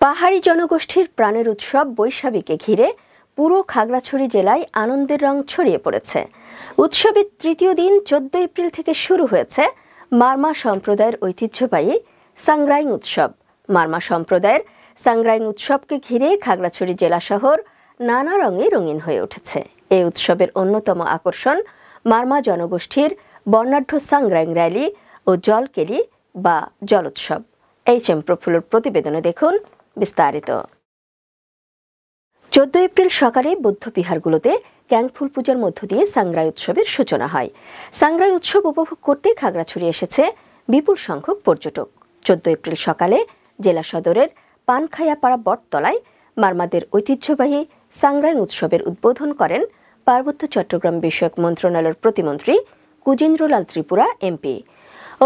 পাহাড়ি জনগোষ্ঠীর প্রাণের উৎসব বৈশাখীকে ঘিরে পুরো খাগড়াছড়ি জেলায় আনন্দের রং ছড়িয়ে পড়েছে। উৎসবের তৃতীয় দিন 14 এপ্রিল থেকে শুরু হয়েছে মারমা সম্প্রদায়ের ঐতিহ্যবাহী সাংগ্রাইং উৎসব। মারমা সম্প্রদায়ের সাংগ্রাইং উৎসবকে ঘিরে খাগড়াছড়ি জেলা শহর নানা রঙে রঙিন হয়ে উঠেছে। এই উৎসবের অন্যতম আকর্ষণ মারমা জনগোষ্ঠীর বর্ণাঢ্য সাংগ্রাইং র্যালি ও জলকেলি বা জলোৎসব। HM প্রফুল্লর প্রতিবেদনে দেখুন বিস্তারিত। 14 এপ্রিল সকালে বৌদ্ধবিহারগুলোতে ক্যাংফুল পূজার মধ্য দিয়ে সাংগ্রাই উৎসবের সূচনা হয়। সাংগ্রাই উৎসব উপভোগ করতে খাগড়াছড়ি এসেছে বিপুল সংখ্যক পর্যটক। 14 এপ্রিল সকালে জেলা সদরের পানখাইয়াপাড়া বটতলায় মারমাদের ঐতিহ্যবাহী সাংগ্রাই উৎসবের উদ্বোধন করেন পার্বত্য চট্টগ্রাম বিষয়ক মন্ত্রণালয়ের প্রতিমন্ত্রী কুজেন্দ্রলাল ত্রিপুরা MP।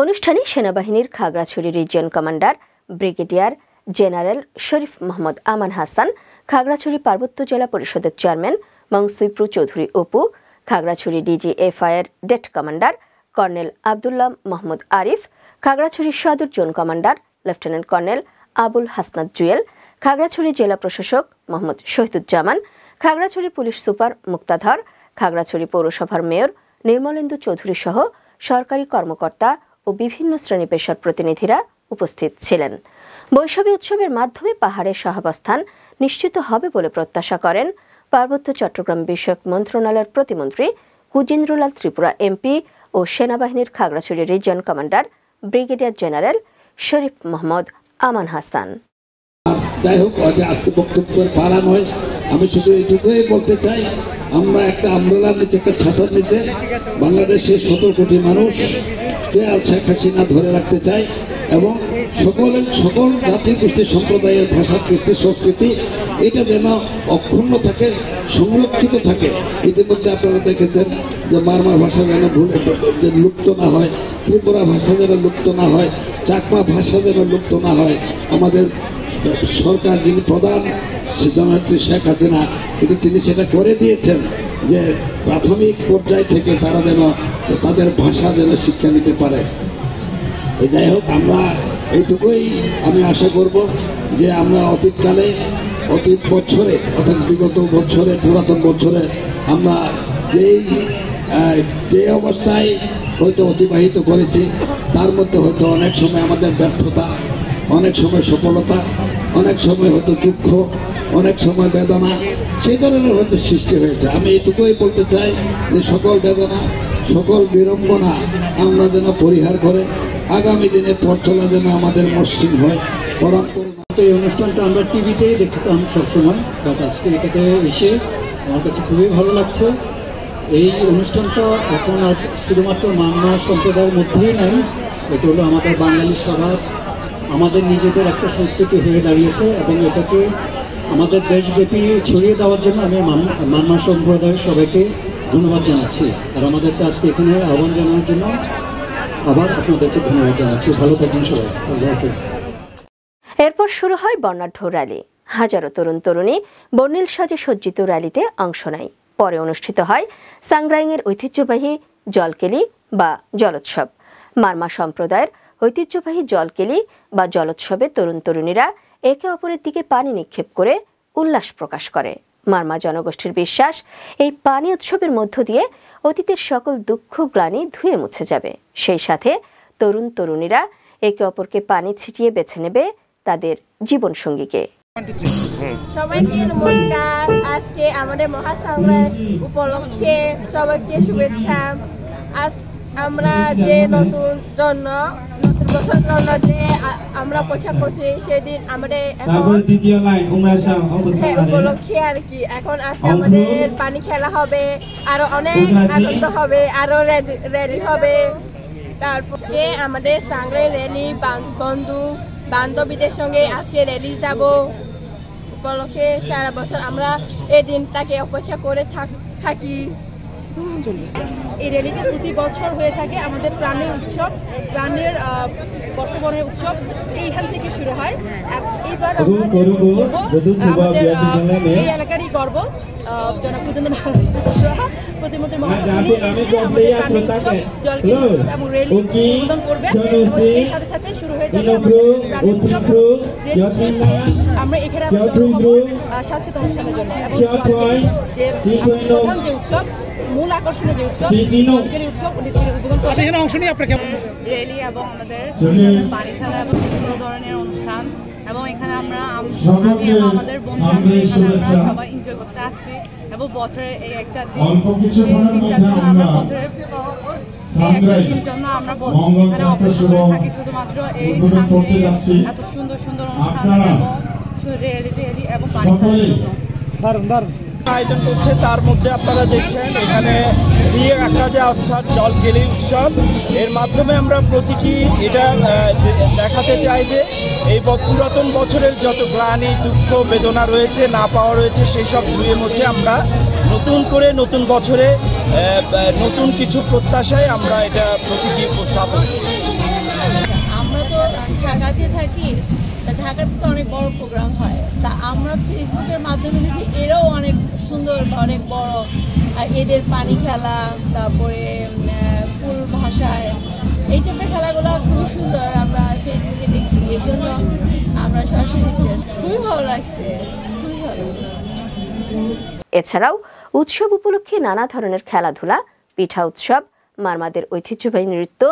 অনুষ্ঠানে সেনাবাহিনীর Khagrachari region commander brigadier general Sharif Mohammad Aman Hasan, Khagrachari পার্বত্য জেলা পরিষদের চেয়ারম্যান মংসুইপ্রু চৌধুরী অপু, খাগড়াছড়ি DGFI এর ডেট কমান্ডার কর্নেল আবদুল্লাহ মোহাম্মদ আরিফ, খাগড়াছড়ি সদর zone commander lieutenant colonel Abul Hasnat Jewel, Khagrachari জেলা প্রশাসক মোহাম্মদ শহীদুজ্জামান, খাগড়াছড়ি পুলিশ সুপার মুক্তাধর, খাগড়াছড়ি পৌরসভার মেয়র নির্মলেন্দু চৌধুরী সহ সরকারি কর্মকর্তা ও বিভিন্ন শ্রেণী পেশার প্রতিনিধিরা উপস্থিত ছিলেন। বৈশাখী উৎসবের মাধ্যমে পাহাড়ের সহাবস্থান নিশ্চিত হবে বলে প্রত্যাশা করেন পার্বত্য চট্টগ্রাম বিষয়ক মন্ত্রণালয়ের প্রতিমন্ত্রী কুজেন্দ্রলাল ত্রিপুরা MP ও সেনাবাহিনীর Khagrachari region commander brigadier general Sharif Mohammad Aman Hasan. যাই হোক, আজকে বক্তব্যের পালা নয়, আমি শুধু এইটুকুই বলতে চাই, আমরা একটা আমব্রেলার নিচে, একটা ছাতার নিচে বাংলাদেশের 17 কোটি মানুষকে আর শেখ হাসিনা ধরে রাখতে চাই এবং সকল জাতি গোষ্ঠী সম্প্রদায়ের ভাষা, কৃষ্টি, সংস্কৃতি এটা যেন অক্ষুণ্ণ থাকে, সংরক্ষিত থাকে। ইতিমধ্যে আপনারা দেখেছেন যে মারমা ভাষা যেন লুপ্ত না হয়, ত্রিপুরা ভাষা যেন লুপ্ত না হয়, চাকমা ভাষা যেন লুপ্ত না হয়। আমাদের সরকার, যিনি প্রধান জননেত্রী শেখ হাসিনা, তিনি সেটা করে দিয়েছেন যে প্রাথমিক পর্যায় থেকে তারা যেন তাদের ভাষা যেন শিক্ষা নিতে পারে। যাই হোক, আমরা এইটুকুই আমি আশা করব যে আমরা অতীত বছরে অর্থাৎ বিগত বছরে, পুরাতন বছরে আমরা যে অবস্থায় হয়তো অতিবাহিত করেছি, তার মধ্যে হয়তো অনেক সময় আমাদের ব্যর্থতা, অনেক সময় সফলতা, অনেক সময় হয়তো দুঃখ, অনেক সময় বেদনা, সেই ধরনের হয়তো সৃষ্টি হয়েছে। আমি এইটুকুই বলতে চাই যে সকল বেদনা, সকল বিড়ম্বনা আমরা যেন পরিহার করে আগামী দিনে পথ চলা যেন আমাদের মসৃণ হয়। এই অনুষ্ঠানটা আমরা টিভিতেই দেখতাম সবসময়, বাট আজকে এটাতে এসে আমার কাছে খুবই ভালো লাগছে। এই অনুষ্ঠানটা এখন আর শুধুমাত্র মারমা সম্প্রদায়ের মধ্যেই নাই, এটা হলো আমাদের বাঙালি স্বভাব, আমাদের নিজেদের একটা সংস্কৃতি হয়ে দাঁড়িয়েছে এবং এটাকে আমাদের দেশব্যাপী ছড়িয়ে দেওয়ার জন্য আমি মারমা সম্প্রদায়ের সবাইকে ধন্যবাদ জানাচ্ছি। আর আমাদেরকে আজকে এখানে আহ্বান জানানোর জন্য আবার আপনাদেরকে ধন্যবাদ জানাচ্ছি। ভালো থাকবেন সবাই। আল্লাহ হাফেজ। এরপর শুরু হয় বর্ণাঢ্য র্যালি। হাজারো তরুণ তরুণী বর্ণিল সাজে সজ্জিত র্যালিতে অংশ নেয়। পরে অনুষ্ঠিত হয় সাংগ্রাইংয়ের ঐতিহ্যবাহী জলকেলি বা জলোৎসব। মারমা সম্প্রদায়ের ঐতিহ্যবাহী জলকেলি বা জলোৎসবে তরুণ তরুণীরা একে অপরের দিকে পানি নিক্ষেপ করে উল্লাস প্রকাশ করে। মারমা জনগোষ্ঠীর বিশ্বাস, এই পানি উৎসবের মধ্য দিয়ে অতীতের সকল দুঃখ গ্লানি ধুয়ে মুছে যাবে। সেই সাথে তরুণ তরুণীরা একে অপরকে পানি ছিটিয়ে বেছে নেবে তাদের জীবন সঙ্গীকে। সবাইকে নমস্কার। আজকে আমাদের মহাসংগ্রাম উপলক্ষে সবাইকে শুভেচ্ছা। আজ আমরা যে নতুন বছর জন্য যে আমরা পোশাক করছি, সেদিন আমাদের উপলক্ষে আর কি। এখন আজকে আমাদের পানি খেলা হবে, আরো অনেক আনন্দ হবে, আরো র্যালি হবে। তারপরে আমাদের সাংগ্রাই র্যালি, বন্ধু বান্ধবীদের সঙ্গে আজকে র্যালি যাব উপলক্ষে সারা বছর আমরা এই দিনটাকে অপেক্ষা করে থাকি। এই র্যালিটি প্রতি বছর হয়ে থাকে আমাদের প্রাণের উৎসব, প্রাণের বর্ষবরণের উৎসব এইখান থেকে শুরু হয়। এইবার এই এলাকারই গর্ব জনাব প্রতিমন্ত্রী এবং রেলি উদ্বোধন করবেন। এর সাথে সাথে শুরু হয়ে যাবে আমরা এখানে সাংস্কৃতিক অনুষ্ঠানের জন্য এবং প্রধান যে উৎসব, মূল আকর্ষণীয় যে উৎসব উৎসব উদ্বোধন করবেন। অংশ নিয়ে আপনাকে রেলি এবং আমাদের পানি খেলা এবং বিভিন্ন ধরনের অনুষ্ঠান, এবং এখানে আমরা আমাদের বন্ধুরা সবাই এনজয় করতে আসছি এবং বছরের এই একটা দিন আমরা বছরের জন্য আমরা এখানে অপেক্ষা করে থাকি শুধুমাত্র এই এত সুন্দর সুন্দর অনুষ্ঠান এবং রেলি এবং পানি খেলার জন্য। দারুণ আয়োজন করছে। তার মধ্যে আপনারা দেখছেন এখানে বিয়ে কাজে অর্থাৎ জলকেলি উৎসব, এর মাধ্যমে আমরা প্রতীকী এটা দেখাতে চাই যে এই পুরাতন বছরের যত গ্লানি, দুঃখ, বেদনা রয়েছে, না পাওয়া রয়েছে, সেই সব ধুয়ে মধ্যে আমরা নতুন করে নতুন বছরে নতুন কিছু প্রত্যাশায় আমরা এটা প্রতীকী উপস্থাপন করি। আমরা তো ঢাকাতে থাকি, ঢাকাতে তো অনেক বড় প্রোগ্রাম হয়, তা আমরা ফেসবুকের মাধ্যমে দেখি এরাও অনেক সুন্দর, অনেক বড় এদের পানি খেলা, তারপরে ফুল ভাষায় এই টাইপের খেলাগুলো খুবই সুন্দর আমরা ফেসবুকে দেখি। এই জন্য আমরা সরাসরি দেখতে খুবই ভালো লাগছে, খুবই ভালো। এছাড়াও উৎসব উপলক্ষে নানা ধরনের খেলাধুলা, পিঠা উৎসব, মারমাদের ঐতিহ্যবাহী নৃত্য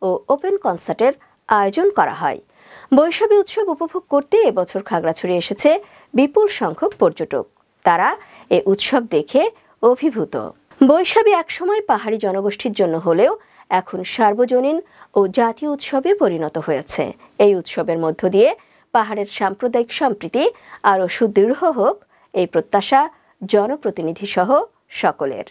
ও ওপেন কনসার্টের আয়োজন করা হয়। বৈশাখী উৎসব উপভোগ করতে এবছর খাগড়াছড়ি এসেছে বিপুল সংখ্যক পর্যটক। তারা এ উৎসব দেখে অভিভূত। বৈশাখী একসময় পাহাড়ি জনগোষ্ঠীর জন্য হলেও এখন সার্বজনীন ও জাতীয় উৎসবে পরিণত হয়েছে। এই উৎসবের মধ্য দিয়ে পাহাড়ের সাম্প্রদায়িক সম্প্রীতি আরও সুদৃঢ় হোক, এই প্রত্যাশা জনপ্রতিনিধি সহ সকলের।